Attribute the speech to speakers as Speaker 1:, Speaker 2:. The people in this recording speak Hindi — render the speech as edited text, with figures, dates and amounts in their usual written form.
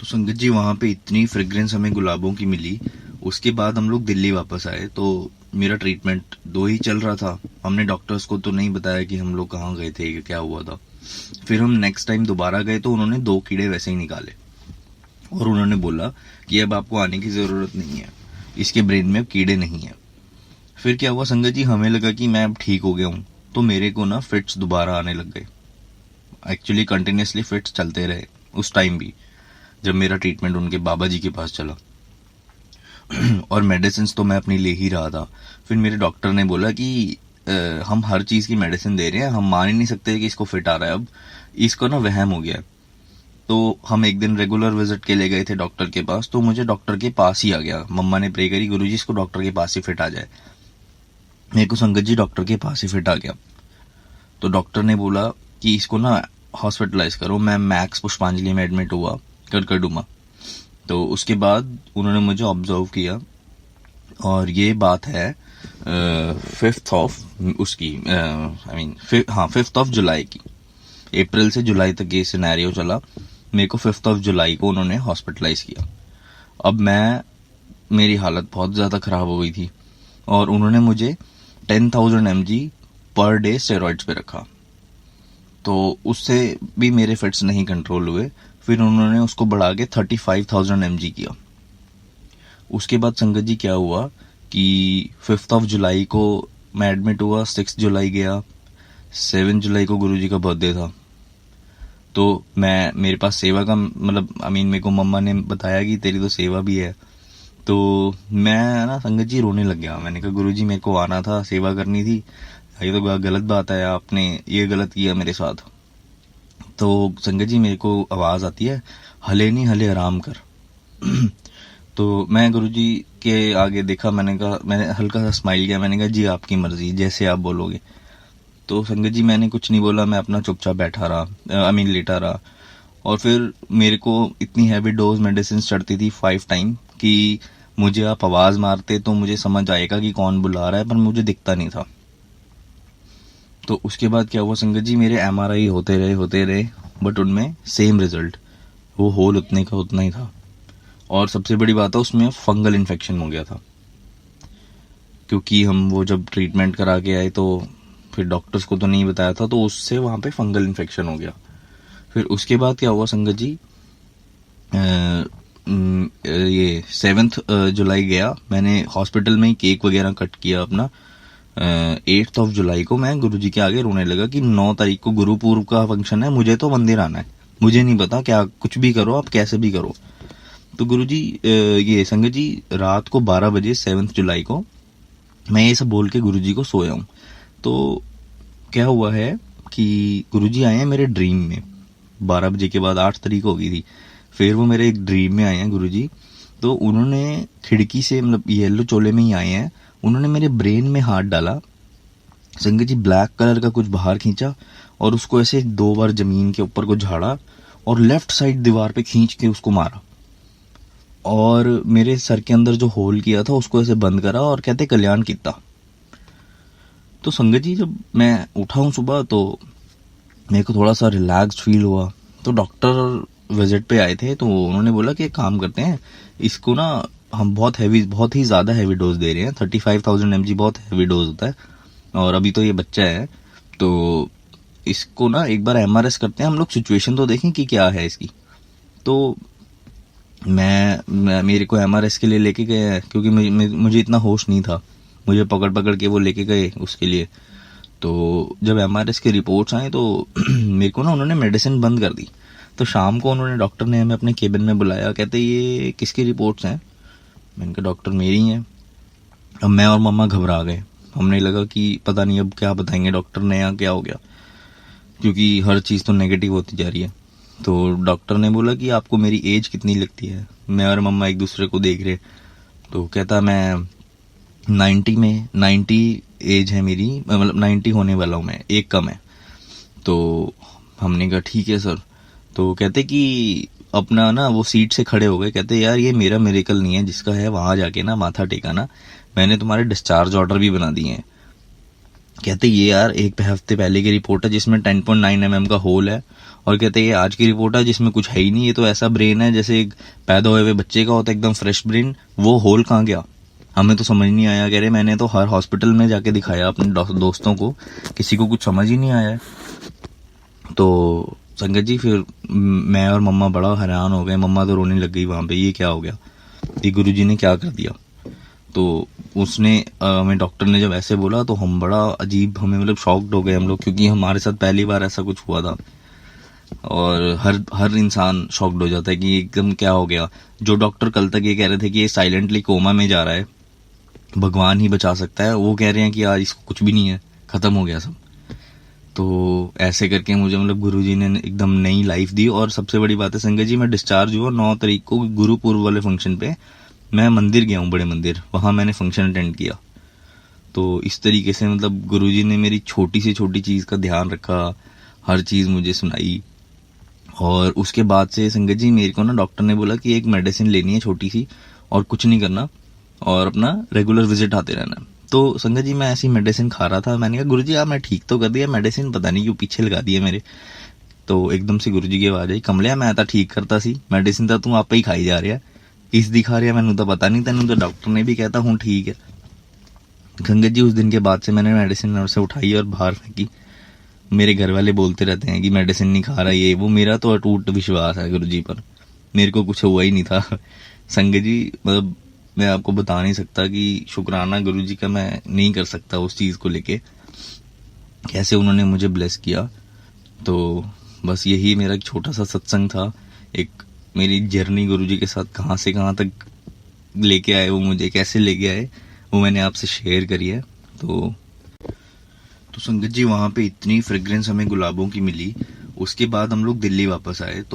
Speaker 1: तो संगत जी वहाँ पे इतनी फ्रेग्रेंस हमें गुलाबों की मिली। उसके बाद हम लोग दिल्ली वापस आए तो मेरा ट्रीटमेंट 2 ही चल रहा था। हमने डॉक्टर्स को तो नहीं बताया कि हम लोग कहाँ गए थे, क्या हुआ था। फिर हम नेक्स्ट टाइम दोबारा गए तो उन्होंने 2 कीड़े वैसे ही निकाले और उन्होंने बोला कि अब आपको आने की ज़रूरत नहीं है, इसके ब्रेन में अब कीड़े नहीं है। फिर क्या हुआ संगत जी, हमें लगा कि मैं अब ठीक हो गया हूँ, तो मेरे को ना फिट्स दोबारा आने लग गए। एक्चुअली कंटिन्यूसली फिट्स चलते रहे उस टाइम भी, जब मेरा ट्रीटमेंट उनके बाबा जी के पास चला। और मेडिसिन तो मैं अपनी ले ही रहा था। फिर मेरे डॉक्टर ने बोला कि हम हर चीज़ की मेडिसिन दे रहे हैं, हम मान ही नहीं सकते कि इसको फिट आ रहा है, अब इसको ना वहम हो गया है। तो हम एक दिन रेगुलर विजिट के लिए गए थे डॉक्टर के पास, तो मुझे डॉक्टर के पास ही आ गया। मम्मा ने प्रे करी, गुरुजी इसको डॉक्टर के पास ही फिट आ जाए। मेरे को संगत जी डॉक्टर के पास ही फिट आ गया। तो डॉक्टर ने बोला कि इसको ना हॉस्पिटलाइज करो। मैं मैक्स पुष्पांजलि में एडमिट हुआ, कड़कड़डुमा। तो उसके बाद उन्होंने मुझे ऑब्जर्व किया और ये बात है 5th ऑफ उसकी I mean 5th of July की। अप्रैल से जुलाई तक ये सिनेरियो चला। मेरे को 5th ऑफ जुलाई को उन्होंने हॉस्पिटलाइज किया। अब मेरी हालत बहुत ज़्यादा ख़राब हो गई थी और उन्होंने मुझे 10,000 mg पर डे स्टेरॉइड्स पे रखा। तो उससे भी मेरे फिट्स नहीं कंट्रोल हुए। फिर उन्होंने उसको बढ़ा के 35,000 mg किया। उसके बाद संगत जी क्या हुआ कि 5th ऑफ जुलाई को मैं एडमिट हुआ, 6 जुलाई गया, 7 जुलाई को गुरुजी का बर्थडे था। तो मेरे पास सेवा का मतलब मेरे को मम्मा ने बताया कि तेरी तो सेवा भी है। तो मैं ना संगत जी रोने लग गया। मैंने कहा गुरुजी मेरे को आना था, सेवा करनी थी, ये तो गलत बात है, आपने ये गलत किया मेरे साथ। तो संगत जी मेरे को आवाज़ आती है, हले नहीं हले आराम कर। तो मैं गुरुजी के आगे देखा, मैंने हल्का सा स्माइल किया। मैंने कहा जी आपकी मर्जी, जैसे आप बोलोगे। तो संगत जी मैंने कुछ नहीं बोला, मैं अपना चुपचाप बैठा रहा, लेटा रहा। और फिर मेरे को इतनी हैवी डोज मेडिसिन चढ़ती थी 5 टाइम कि मुझे आप आवाज़ मारते तो मुझे समझ आएगा कि कौन बुला रहा है, पर मुझे दिखता नहीं था। तो उसके बाद क्या हुआ संगत जी, मेरे MRI होते रहे बट उनमें सेम रिजल्ट, वो होल उतने का उतना ही था। और सबसे बड़ी बात है उसमें फंगल इन्फेक्शन हो गया था, क्योंकि हम वो जब ट्रीटमेंट करा के आए तो फिर डॉक्टर्स को तो नहीं बताया था, तो उससे वहाँ पे फंगल इन्फेक्शन हो गया। फिर उसके बाद क्या हुआ संगत जी, ये 7th जुलाई गया, मैंने हॉस्पिटल में ही केक वगैरह कट किया अपना। 8th ऑफ जुलाई को मैं गुरुजी के आगे रोने लगा कि 9 तारीख को गुरु पूर्व का फंक्शन है, मुझे तो मंदिर आना है, मुझे नहीं पता, क्या कुछ भी करो आप, कैसे भी करो। तो गुरुजी ये संगत जी रात को 12 बजे 7th जुलाई को मैं ये सब बोल के गुरुजी को सोया हूँ। तो क्या हुआ है कि गुरुजी आए हैं मेरे ड्रीम में 12 बजे के बाद, 8 तारीख हो गई थी। फिर वो मेरे एक ड्रीम में आए हैं गुरुजी। तो उन्होंने खिड़की से, मतलब येलो चोले में ही आए हैं, उन्होंने मेरे ब्रेन में हाथ डाला संगत जी, ब्लैक कलर का कुछ बाहर खींचा और उसको ऐसे 2 बार जमीन के ऊपर को झाड़ा और लेफ्ट साइड दीवार पे खींच के उसको मारा और मेरे सर के अंदर जो होल किया था उसको ऐसे बंद करा और कहते कल्याण किता। तो संगत जी जब मैं उठा हूँ सुबह तो मेरे को थोड़ा सा रिलैक्स फील हुआ। तो डॉक्टर विजिट पे आए थे तो उन्होंने बोला कि एक काम करते हैं, इसको ना हम बहुत ही ज़्यादा हैवी डोज दे रहे हैं, 35,000 mg बहुत हैवी डोज होता है और अभी तो ये बच्चा है, तो इसको ना एक बार MRS करते हैं हम लोग, सिचुएशन तो देखें कि क्या है इसकी। तो मेरे को MRS के लिए लेके गए, क्योंकि मुझे इतना होश नहीं था, मुझे पकड़ के वो लेके गए उसके लिए। तो जब MRS के रिपोर्ट्स आए तो मेरे को ना उन्होंने मेडिसिन बंद कर दी। तो शाम को उन्होंने, डॉक्टर ने हमें अपने केबिन में बुलाया, कहते ये किसकी रिपोर्ट्स हैं। मैंने कहा डॉक्टर मेरी हैं। अब मैं और मम्मा घबरा गए, हमने लगा कि पता नहीं अब क्या बताएंगे डॉक्टर ने, या क्या हो गया, क्योंकि हर चीज़ तो नेगेटिव होती जा रही है। तो डॉक्टर ने बोला कि आपको मेरी एज कितनी लगती है। मैं और मम्मा एक दूसरे को देख रहे। तो कहता मैं 90 एज है मेरी, मतलब 90 होने वाला हूँ मैं, एक कम है। तो हमने कहा ठीक है सर। तो कहते कि अपना ना वो सीट से खड़े हो गए, कहते यार ये मेरा मिरेकल नहीं है, जिसका है वहाँ जाके ना माथा टेकाना, मैंने तुम्हारे डिस्चार्ज ऑर्डर भी बना दिए हैं। कहते ये यार 1 हफ्ते पहले की रिपोर्ट है जिसमें 10.9 mm का होल है और कहते हैं ये आज की रिपोर्ट है जिसमें कुछ है ही नहीं, ये तो ऐसा ब्रेन है जैसे एक पैदा हुए हुए बच्चे का होता है, एकदम फ्रेश ब्रेन, वो होल कहाँ गया। हमें तो समझ नहीं आया। कह रहे मैंने तो हर हॉस्पिटल में जाके दिखाया अपने दोस्तों को, किसी को कुछ समझ ही नहीं आया। तो संगत जी फिर मैं और मम्मा बड़ा हैरान हो गए। मम्मा तो रोने लग गई वहाँ पे, ये क्या हो गया, ये गुरुजी ने क्या कर दिया। तो उसने हमें डॉक्टर ने जब ऐसे बोला तो हम बड़ा अजीब, हमें मतलब शॉक्ड हो गए हम लोग, क्योंकि हमारे साथ पहली बार ऐसा कुछ हुआ था। और हर इंसान शॉक्ड हो जाता है कि एकदम क्या हो गया। जो डॉक्टर कल तक ये कह रहे थे कि ये साइलेंटली कोमा में जा रहा है, भगवान ही बचा सकता है, वो कह रहे हैं कि आज इसको कुछ भी नहीं है, खत्म हो गया सब। तो ऐसे करके मुझे मतलब गुरुजी ने एकदम नई लाइफ दी। और सबसे बड़ी बात है संगत जी, मैं डिस्चार्ज हुआ 9 तारीख को गुरु पूर्व वाले फंक्शन पे। मैं मंदिर गया हूँ, बड़े मंदिर, वहां मैंने फंक्शन अटेंड किया। तो इस तरीके से मतलब गुरुजी ने मेरी छोटी से छोटी चीज का ध्यान रखा, हर चीज मुझे सुनाई। और उसके बाद से संगत जी मेरे को ना डॉक्टर ने बोला कि एक मेडिसिन लेनी है छोटी सी, और कुछ नहीं करना, और अपना रेगुलर विजिट आते रहना। तो संगत जी मैं ऐसी मेडिसिन खा रहा था, मैंने कहा गुरुजी आप मैं ठीक तो कर दिया, मेडिसिन पता नहीं क्यों पीछे लगा दी है मेरे। तो एकदम से गुरुजी की आवाज आई, कमलिया मैं तो ठीक करता सी, मेडिसिन तो तू आप ही खाई जा रहा, किस दिखा रहा, मैंने तो पता नहीं, तेन तो डॉक्टर ने भी कहता हूँ ठीक है। संगत जी उस दिन के बाद से मैंने मेडिसिन से उठाई और बाहर फेंकी। मेरे घर वाले बोलते रहते हैं कि मेडिसिन नहीं खा रहा ये वो, मेरा तो अटूट विश्वास है गुरुजी पर, मेरे को कुछ हुआ ही नहीं था। संगत जी मतलब मैं आपको बता नहीं सकता कि शुक्राना गुरुजी का मैं नहीं कर सकता उस चीज को लेके, कैसे उन्होंने मुझे ब्लेस किया। तो बस यही मेरा एक छोटा सा सत्संग था, एक मेरी जर्नी गुरुजी के साथ कहाँ से कहाँ तक लेके आए, वो मुझे कैसे लेके आए, वो मैंने आपसे शेयर करी है। तो संगत जी वहाँ पे इतनी फ्रेग्रेंस हमें गुलाबों की मिली। उसके बाद हम लोग दिल्ली वापस आए। तो